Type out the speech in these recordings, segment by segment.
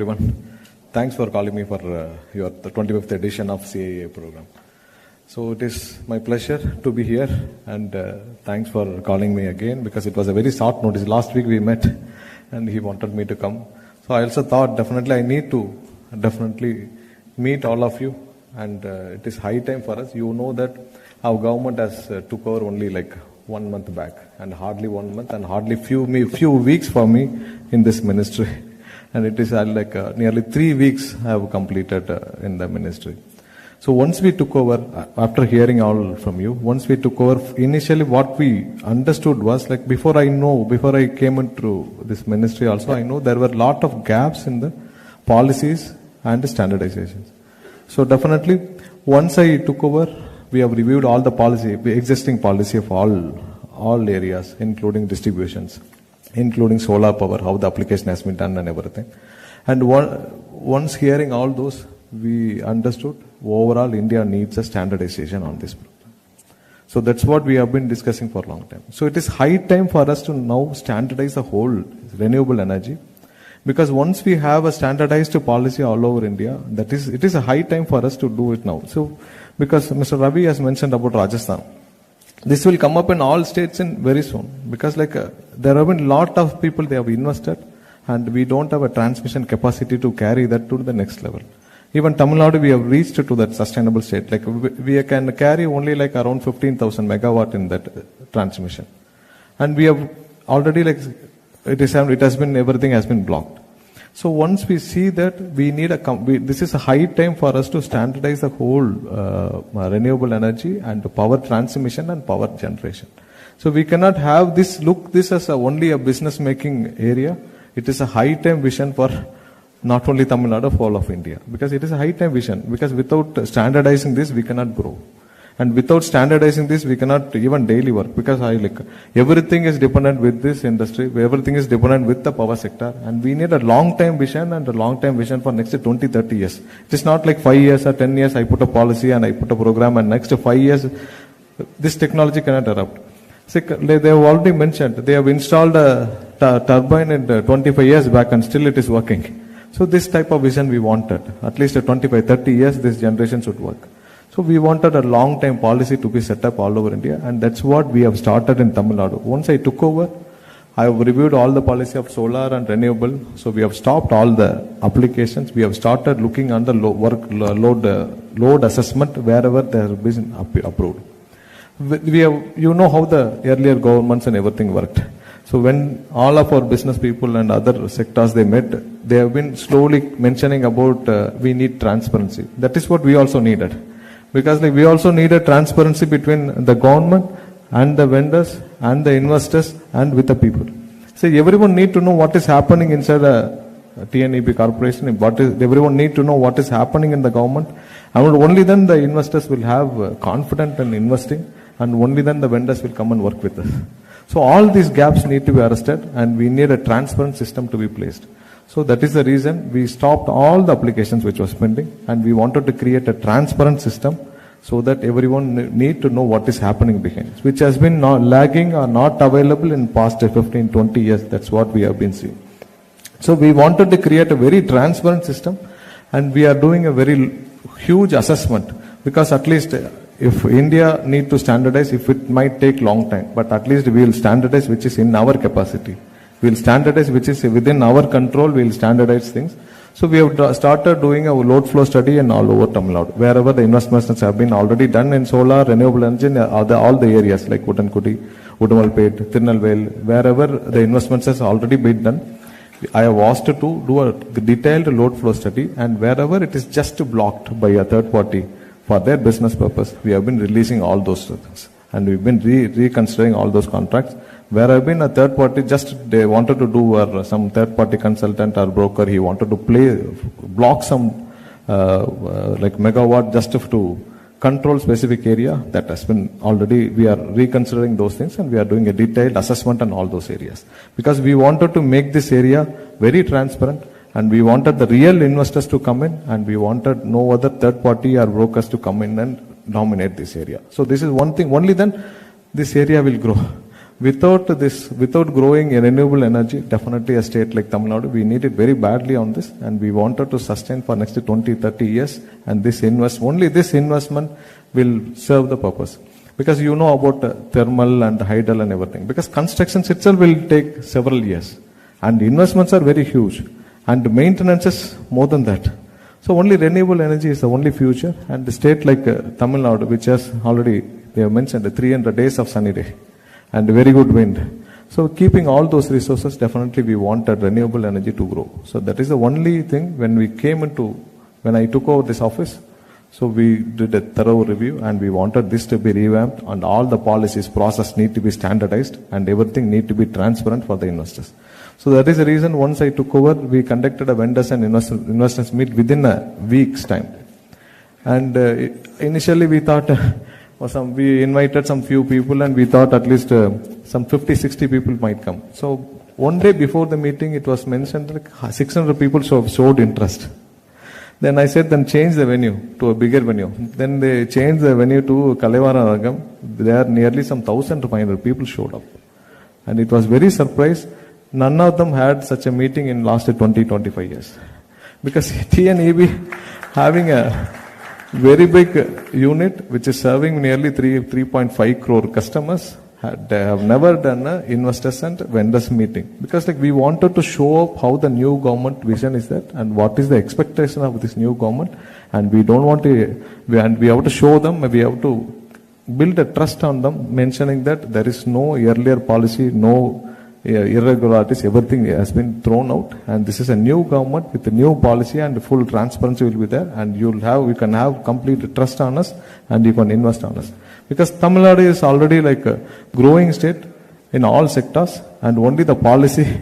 Everyone, thanks for calling me for the 25th edition of CAA program. So it is my pleasure to be here, and thanks for calling me again, because it was a very short notice. Last week we met and he wanted me to come. So I also thought definitely I need to meet all of you, and it is high time for us. You know that our government has took over only like 1 month back, and hardly 1 month and hardly few weeks for me in this ministry. And it is nearly 3 weeks I have completed in the ministry. So once we took over, after hearing all from you, once we took over, initially what we understood was, like, before I came into this ministry also, I know there were a lot of gaps in the policies and the standardizations. So definitely, once I took over, we have reviewed all the existing policy of all areas, including distributions, including solar power, how the application has been done and everything. And once hearing all those, we understood overall India needs a standardization on this program. So that's what we have been discussing for a long time. So it is high time for us to now standardize the whole renewable energy, because once we have a standardized policy all over India, it is a high time for us to do it now. So because Mr. Ravi has mentioned about Rajasthan, this will come up in all states in very soon, because there have been a lot of people, they have invested, and we don't have a transmission capacity to carry that to the next level. Even Tamil Nadu, we have reached to that sustainable state. Like, we can carry only like around 15,000 megawatt in that transmission, and we have already everything has been blocked. So once we see that, we need this is a high time for us to standardize the whole renewable energy and power transmission and power generation. So we cannot have this as only a business making area. It is a high time vision for not only Tamil Nadu, for all of India, because it is a high time vision, because without standardizing this, we cannot grow. And without standardizing this, we cannot even daily work, because everything is dependent with this industry, everything is dependent with the power sector, and we need a long-term vision, and a long-term vision for next 20-30 years. It is not like 5 years or 10 years, I put a policy and I put a program, and next 5 years, this technology cannot erupt. They have already mentioned, they have installed a turbine in 25 years back, and still it is working. So this type of vision we wanted. At least 25-30 years, this generation should work. So we wanted a long-term policy to be set up all over India, and that's what we have started in Tamil Nadu. Once I took over, I have reviewed all the policy of solar and renewable. So we have stopped all the applications. We have started looking under load assessment wherever they have been approved. You know how the earlier governments and everything worked. So when all of our business people and other sectors they met, they have been slowly mentioning about we need transparency. That is what we also needed. Because we also need a transparency between the government and the vendors and the investors and with the people. So everyone need to know what is happening inside a TNEB corporation. Everyone need to know what is happening in the government. And only then the investors will have confidence in investing, and only then the vendors will come and work with us. So all these gaps need to be arrested, and we need a transparent system to be placed. So that is the reason we stopped all the applications which was pending, and we wanted to create a transparent system so that everyone need to know what is happening behind, which has been lagging or not available in past 15-20 years. That's what we have been seeing. So we wanted to create a very transparent system, and we are doing a very huge assessment, because at least if India need to standardize, if it might take long time, but at least we will standardize which is in our capacity. We will standardize which is within our control, we will standardize things. So we have started doing a load flow study in all over Tamil Nadu, wherever the investments have been already done in solar, renewable energy, all the areas like Udankudi, Udamalpet, Tirunelveli, wherever the investments has already been done. I have asked to do a detailed load flow study, and wherever it is just blocked by a third party for their business purpose, we have been releasing all those things. And we've been reconsidering all those contracts. Where I've been a third party, they wanted to do some third party consultant or broker, he wanted to block some megawatt just to control specific area. That has been already, we are reconsidering those things, and we are doing a detailed assessment on all those areas. Because we wanted to make this area very transparent, and we wanted the real investors to come in, and we wanted no other third party or brokers to come in and dominate this area. So this is one thing, only then this area will grow. without growing in renewable energy, definitely a state like Tamil Nadu, we need it very badly on this, and we wanted to sustain for next 20, 30 years, and only this investment will serve the purpose. Because you know about thermal and hydel and everything. Because constructions itself will take several years, and investments are very huge, and maintenance is more than that. So only renewable energy is the only future, and the state like Tamil Nadu, which has already, they have mentioned 300 days of sunny day and very good wind. So keeping all those resources, definitely we wanted renewable energy to grow. So that is the only thing when I took over this office. So we did a thorough review, and we wanted this to be revamped, and all the policies, process need to be standardized, and everything need to be transparent for the investors. So that is the reason once I took over, we conducted a vendors and investors meet within a week's time. And initially we thought, we invited some few people, and we thought at least some 50, 60 people might come. So one day before the meeting, it was mentioned like 600 people showed interest. Then I said, then change the venue to a bigger venue. Then they changed the venue to Kalevara Ragam. There nearly some 1,500 people showed up. And it was very surprised. None of them had such a meeting in last 20, 25 years. Because TNEB having a very big unit which is serving nearly 3.5 crore customers, they have never done an investors and vendors meeting. Because like we wanted to show up how the new government vision is that, and what is the expectation of this new government, and we don't want to, and we have to show them, we have to build a trust on them, mentioning that there is no earlier policy, no irregularities, everything has been thrown out, and this is a new government with a new policy, and full transparency will be there, and you can have complete trust on us, and you can invest on us. Because Tamil Nadu is already like a growing state in all sectors, and only the policy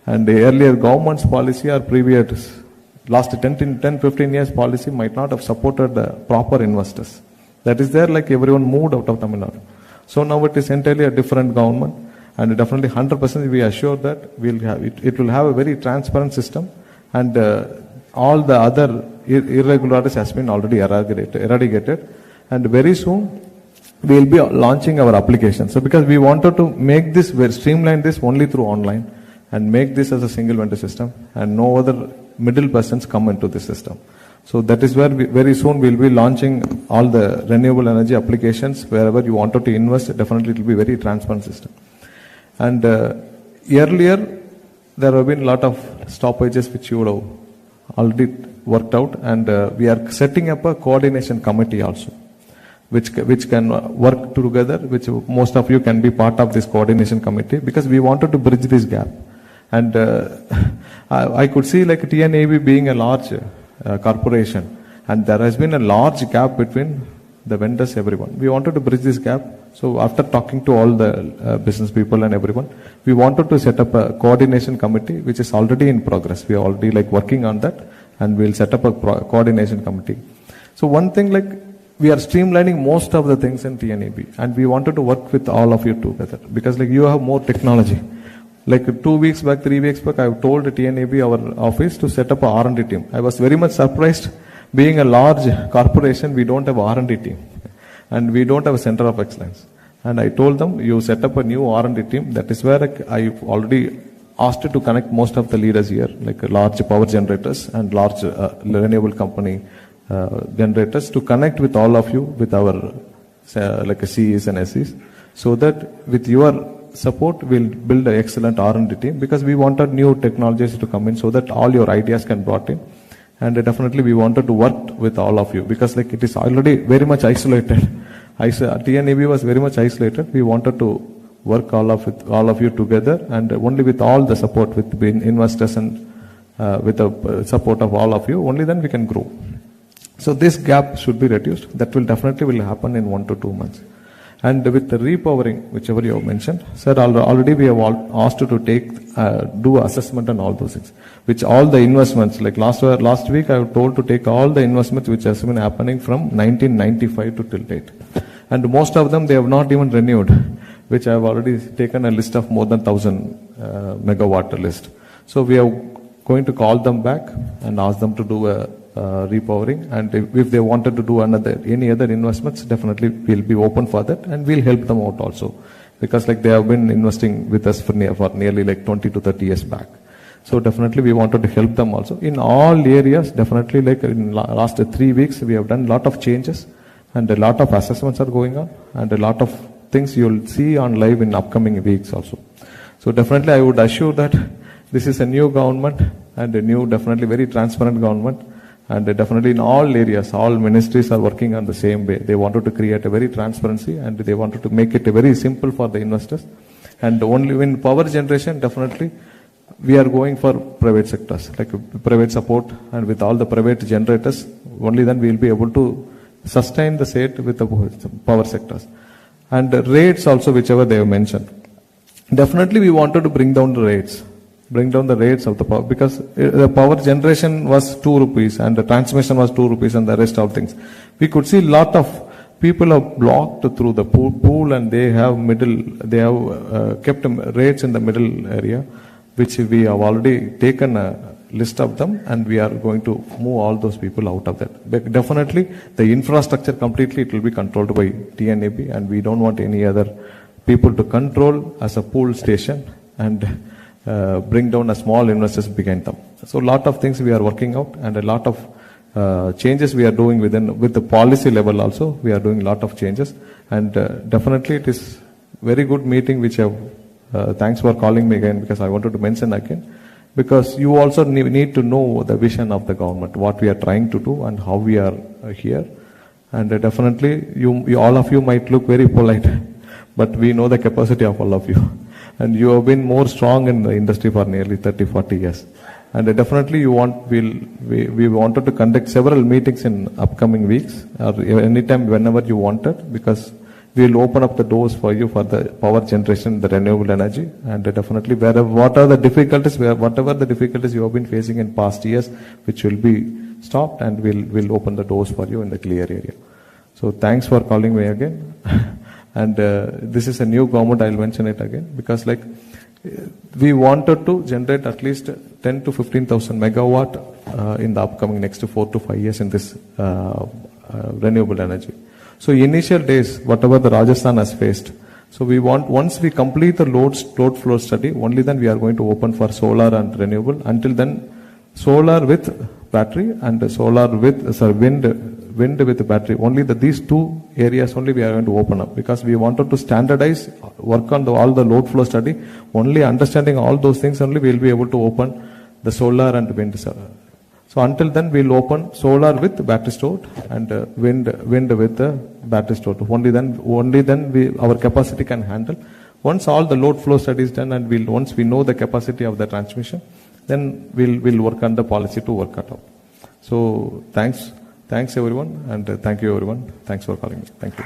and the earlier government's policy or previous last 10-15 years policy might not have supported the proper investors. That is there, like everyone moved out of Tamil Nadu. So now it is entirely a different government. And definitely 100% we assure that it will have a very transparent system, and all the other irregularities has been already eradicated, and very soon we will be launching our application. So because we wanted to make this, streamline this only through online, and make this as a single vendor system, and no other middle persons come into this system. So that is where very soon we will be launching all the renewable energy applications. Wherever you wanted to invest, definitely it will be very transparent system. And earlier, there have been a lot of stoppages which you would have already worked out, and we are setting up a coordination committee also, which can work together, which most of you can be part of this coordination committee, because we wanted to bridge this gap. And I could see like TNAB being a large corporation, and there has been a large gap between the vendors, everyone. We wanted to bridge this gap. So after talking to all the business people and everyone, we wanted to set up a coordination committee, which is already in progress. We are already like working on that, and we'll set up a coordination committee. So one thing, like we are streamlining most of the things in TNAB, and we wanted to work with all of you together, because like you have more technology. Like 2 weeks back, 3 weeks back, I told TNAB, our office, to set up a R&D team. I was very much surprised. Being a large corporation, we don't have R&D team, and we don't have a center of excellence. And I told them, you set up a new R&D team. That is where I already asked you to connect most of the leaders here, like large power generators and large renewable company generators, to connect with all of you, with our like CEs and SEs, so that with your support, we'll build an excellent R&D team, because we wanted new technologies to come in, so that all your ideas can brought in. And definitely we wanted to work with all of you, because like it is already very much isolated. TNAB was very much isolated. We wanted to work all of you together, and only with all the support, with investors and with the support of all of you, only then we can grow. So this gap should be reduced. That will definitely happen in 1 to 2 months. And with the repowering, whichever you have mentioned, sir, already we have asked you to do assessment and all those things, which all the investments, like last week I was told to take all the investments which has been happening from 1995 to till date. And most of them, they have not even renewed, which I have already taken a list of more than 1,000 megawatt list. So we are going to call them back and ask them to do a repowering, and if they wanted to do any other investments, definitely we'll be open for that, and we'll help them out also because like they have been investing with us for nearly like 20 to 30 years back. So definitely we wanted to help them also in all areas. Definitely like in last 3 weeks we have done a lot of changes, and a lot of assessments are going on, and a lot of things you'll see on live in upcoming weeks also. So definitely I would assure that this is a new government, and a new, definitely very transparent government, and definitely in all areas, all ministries are working on the same way. They wanted to create a very transparency, and they wanted to make it very simple for the investors. And only in power generation, definitely we are going for private sectors, like private support, and with all the private generators, only then we will be able to sustain the state with the power sectors. And the rates also, whichever they have mentioned. Definitely we wanted to bring down the rates of the power, because the power generation was 2 rupees and the transmission was 2 rupees and the rest of things. We could see lot of people have blocked through the pool, and they have kept rates in the middle area, which we have already taken a list of them, and we are going to move all those people out of that. But definitely the infrastructure completely, it will be controlled by TNAB, and we don't want any other people to control as a pool station and bring down a small investors behind them. So a lot of things we are working out, and a lot of changes we are doing with the policy level also. We are doing a lot of changes, and definitely it is very good meeting which have, thanks for calling me again, because I wanted to mention again, because you also need to know the vision of the government, what we are trying to do and how we are here. And definitely you all of you might look very polite, but we know the capacity of all of you. And you have been more strong in the industry for nearly 30-40 years. And definitely we wanted to conduct several meetings in upcoming weeks, or anytime whenever you wanted, because we will open up the doors for you for the power generation, the renewable energy, and definitely whatever the difficulties you have been facing in past years, which will be stopped, and we'll open the doors for you in the clear area. So thanks for calling me again. And this is a new government, I'll mention it again, because like we wanted to generate at least 10 to 15,000 megawatt in the upcoming next 4 to 5 years in this renewable energy. So initial days, whatever the Rajasthan has faced, so we want, once we complete the load flow study, only then we are going to open for solar and renewable. Until then, solar with battery and solar with wind with battery. Only these 2 areas only we are going to open up, because we wanted to standardize, work on all the load flow study. Only understanding all those things only we will be able to open the solar and wind. So until then we will open solar with battery stored and wind with the battery stored. Only then our capacity can handle. Once all the load flow study is done, and once we know the capacity of the transmission, then we'll work on the policy to work it out. So thanks everyone, and thank you everyone. Thanks for calling me. Thank you.